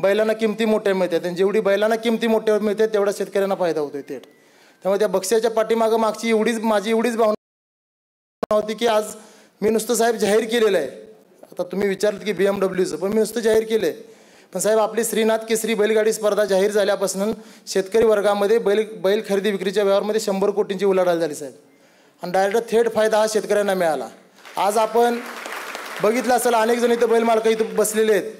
बैलांना किमती मोठ्या मिळतात आणि जेवढी बैलांना किमती मोठ्या मिळते तेवढा शेतकऱ्यांना फायदा होतोय थेट. त्यामुळे त्या बक्षिसाच्या पाठीमागं माझी एवढीच भावना होती की आज मी नुसतं साहेब जाहीर केलेलं आहे. आता तुम्ही विचारलं की BMWचं, पण मी नुसतं जाहीर केलं आहे. पण साहेब आपली श्रीनाथ केसरी बैलगाडी स्पर्धा जाहीर झाल्यापासून शेतकरी वर्गामध्ये बैल खरेदी विक्रीच्या व्यवहारामध्ये 100 कोटींची उलाढाल झाली साहेब. आणि डायरेक्ट थेट फायदा हा शेतकऱ्यांना मिळाला. आज आपण बघितलं असेल अनेक जण इथं बैल मालक इथं बसलेले आहेत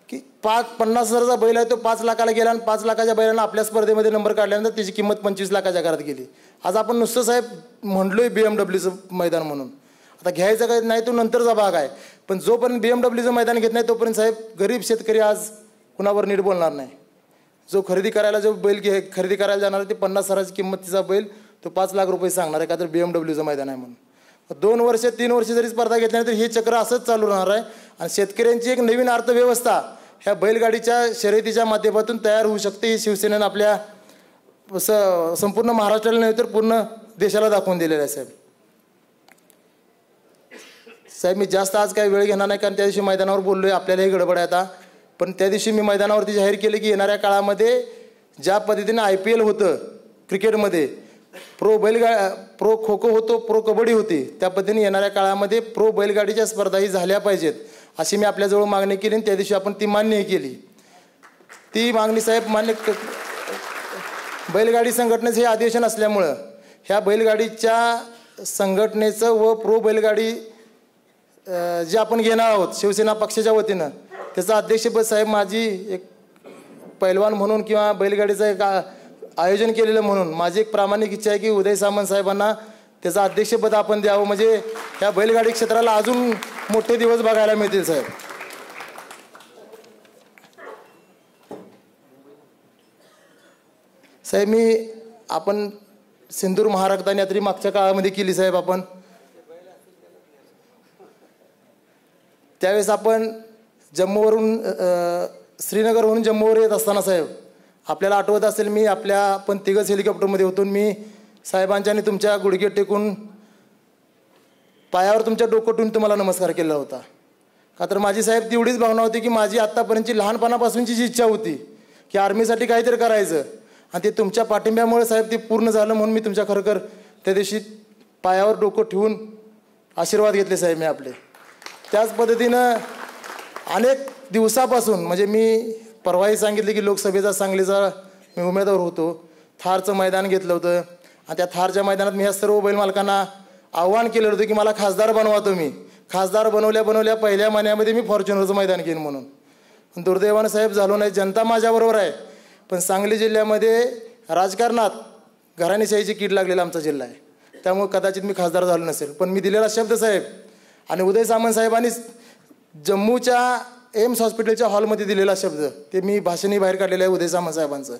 की 50 हजाराचा बैल आहे तो 5 लाखाला गेला आणि 5 लाखाच्या बैलांना आपल्या स्पर्धेमध्ये नंबर काढल्यानंतर त्याची किंमत 25 लाखाच्या घरात गेली. आज आपण नुसतं साहेब म्हणलोय BMWचं मैदान म्हणून. आता घ्यायचं काय नाही तो नंतरचा भाग आहे, पण जोपर्यंत BMWचं मैदान घेत नाही तोपर्यंत साहेब गरीब शेतकरी आज कुणावर नीट बोलणार नाही. जो खरेदी करायला जाणार ते 50 हजाराची किंमतीचा बैल तो 5 लाख रुपये सांगणार आहे का तर BMWचं मैदान आहे म्हणून. 2 वर्ष 3 वर्ष जरी स्पर्धा घेतल्यानंतर हे चक्र असंच चालू राहणार आहे आणि शेतकऱ्यांची एक नवीन अर्थव्यवस्था ह्या बैलगाडीच्या शर्यतीच्या माध्यमातून तयार होऊ शकते. ही शिवसेनेनं आपल्या संपूर्ण महाराष्ट्राला नाही तर पूर्ण देशाला दाखवून दिलेलं आहे साहेब. साहेब मी जास्त आज काही वेळ घेणार नाही कारण त्या दिवशी मैदानावर बोललोय, आपल्यालाही गडबड आहे आता. पण त्या दिवशी मी मैदानावरती जाहीर केलं की येणाऱ्या काळामध्ये ज्या पद्धतीने IPL होतं क्रिकेटमध्ये, प्रो खो खो होतो, प्रो कबड्डी होती, त्या पद्धतीने येणाऱ्या काळामध्ये प्रो बैलगाडीच्या स्पर्धाही झाल्या पाहिजेत अशी मी आपल्याजवळ मागणी केली आणि त्या दिवशी आपण ती मान्यही केली. ती मागणी साहेब बैलगाडी संघटनेचं हे अधिवेशन असल्यामुळं ह्या बैलगाडीच्या संघटनेचं व प्रो बैलगाडी जे आपण घेणार आहोत शिवसेना पक्षाच्या वतीनं त्याचं अध्यक्षपद साहेब माझी एक पैलवान म्हणून किंवा बैलगाडीचं एक आयोजन केलेलं म्हणून माझी एक प्रामाणिक इच्छा आहे की उदय सामंत साहेबांना त्याचं अध्यक्षपद आपण द्यावं, म्हणजे ह्या बैलगाडी क्षेत्राला अजून मोठे दिवस बघायला मिळतील साहेब. साहेब आपण सिंदूर महारक्तदान यात्रा मागच्या काळामध्ये केली साहेब. आपण त्यावेळेस आपण श्रीनगरवरून जम्मूवर येत असताना साहेब आपल्याला आठवत असेल आपण तिघच हेलिकॉप्टरमध्ये होतो. मी साहेबांच्या आणि तुमच्या गुडघे टेकून पायावर तुमच्या डोकं ठेवून तुम्हाला नमस्कार केला होता. का तर माझी साहेब तेवढीच भावना होती की माझी आत्तापर्यंतची लहानपणापासूनची जी इच्छा होती की आर्मीसाठी काहीतरी करायचं आणि ते तुमच्या पाठिंब्यामुळे साहेब ते पूर्ण झालं. म्हणून मी तुमच्या खरोखर त्या दिवशी पायावर डोकं ठेवून आशीर्वाद घेतले साहेब मी आपले. त्याच पद्धतीनं अनेक दिवसापासून म्हणजे मी परवाही सांगितले की लोकसभेचा सांगलीचा मी उमेदवार होतो. थारचं मैदान घेतलं होतं आणि त्या थारच्या मैदानात मी ह्या सर्व बैल मालकांना आव्हान केलं होतं की मला खासदार बनवा. तुम्ही खासदार बनवल्या पहिल्या महिन्यामध्ये मी फॉर्च्युनरचं मैदान घेईन म्हणून. पण दुर्दैवानं साहेब झालो नाही. जनता माझ्याबरोबर आहे, पण सांगली जिल्ह्यामध्ये राजकारणात घराणेशाहीची कीड लागलेला आमचा जिल्हा आहे, त्यामुळे कदाचित मी खासदार झालो नसेल. पण मी दिलेला शब्द साहेब आणि उदय सामंत साहेबांनी जम्मूच्या एम्स हॉस्पिटलच्या हॉलमध्ये दिलेला शब्द ते मी भाषणही बाहेर काढलेलं आहे उदय सामंत साहेबांचं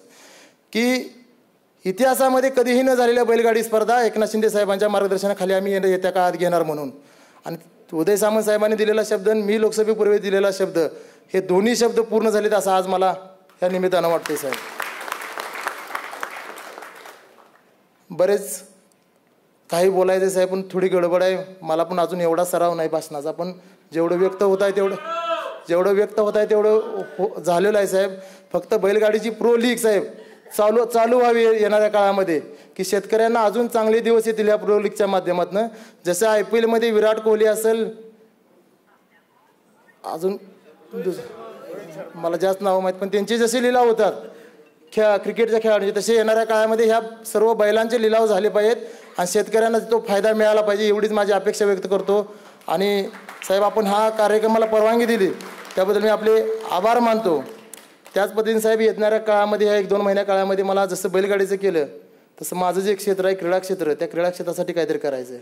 की इतिहासामध्ये कधीही न झालेल्या बैलगाडी स्पर्धा एकनाथ शिंदे साहेबांच्या मार्गदर्शनाखाली आम्ही येत्या काळात घेणार म्हणून. आणि उदय सामंत साहेबांनी दिलेला शब्द आणि मी लोकसभेपूर्वी दिलेला शब्द हे दोन्ही शब्द पूर्ण झालेत असं आज मला या निमित्तानं वाटते साहेब. बरेच काही बोलायचं साहेब पण थोडी गडबड आहे. मला पण अजून एवढा सराव नाही भाषणाचा, पण जेवढं व्यक्त होत आहे तेवढं झालेलं आहे साहेब. फक्त बैलगाडीची प्रो लीग साहेब चालू व्हावी येणाऱ्या काळामध्ये की शेतकऱ्यांना अजून चांगले दिवस येतील या प्रो लीगच्या माध्यमातून. जसं IPL मध्ये विराट कोहली असेल, अजून मला जास्त नाव माहीत, पण त्यांचे जसे लिलाव होतात क्रिकेटच्या खेळाडूंचे तसे येणाऱ्या काळामध्ये ह्या सर्व बैलांचे लिलाव झाले पाहिजेत आणि शेतकऱ्यांना तो फायदा मिळाला पाहिजे एवढीच माझी अपेक्षा व्यक्त करतो. आणि साहेब आपण हा कार्यक्रमाला परवानगी दिली त्याबद्दल मी आपले आभार मानतो. त्याच पद्धतीने साहेब येणाऱ्या काळामध्ये ह्या 1-2 महिन्या काळामध्ये मला जसं बैलगाडीचं केलं तसं माझं जे क्षेत्र आहे क्रीडा क्षेत्र, त्या क्रीडा क्षेत्रासाठी काहीतरी करायचं आहे.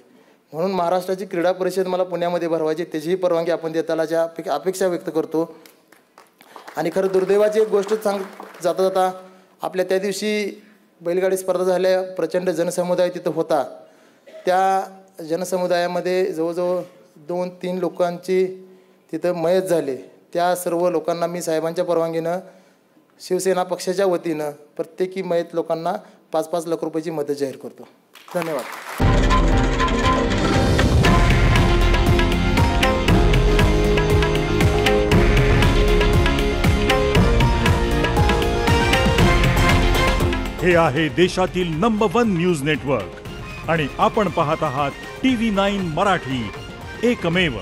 म्हणून महाराष्ट्राची क्रीडा परिषद मला पुण्यामध्ये भरवायची, त्याचीही परवानगी आपण देताना ज्या अपेक्षा व्यक्त करतो. आणि खरं दुर्दैवाची एक गोष्ट जाता जाता आपल्या त्या दिवशी बैलगाडी स्पर्धा झाल्या, प्रचंड जनसमुदाय तिथं होता. त्या जनसमुदायामध्ये जवळजवळ 2-3 लोकांची तिथं मयत झाली. त्या सर्व लोकांना मी साहेबांच्या परवानगीनं शिवसेना पक्षाच्या वतीनं प्रत्येकी मयत लोकांना 5-5 लाख रुपयाची मदत जाहीर करतो. धन्यवाद. हे आहे देशातील नंबर 1 न्यूज नेटवर्क आणि आपण पाहत आहात TV9 मराठी, एकमेव.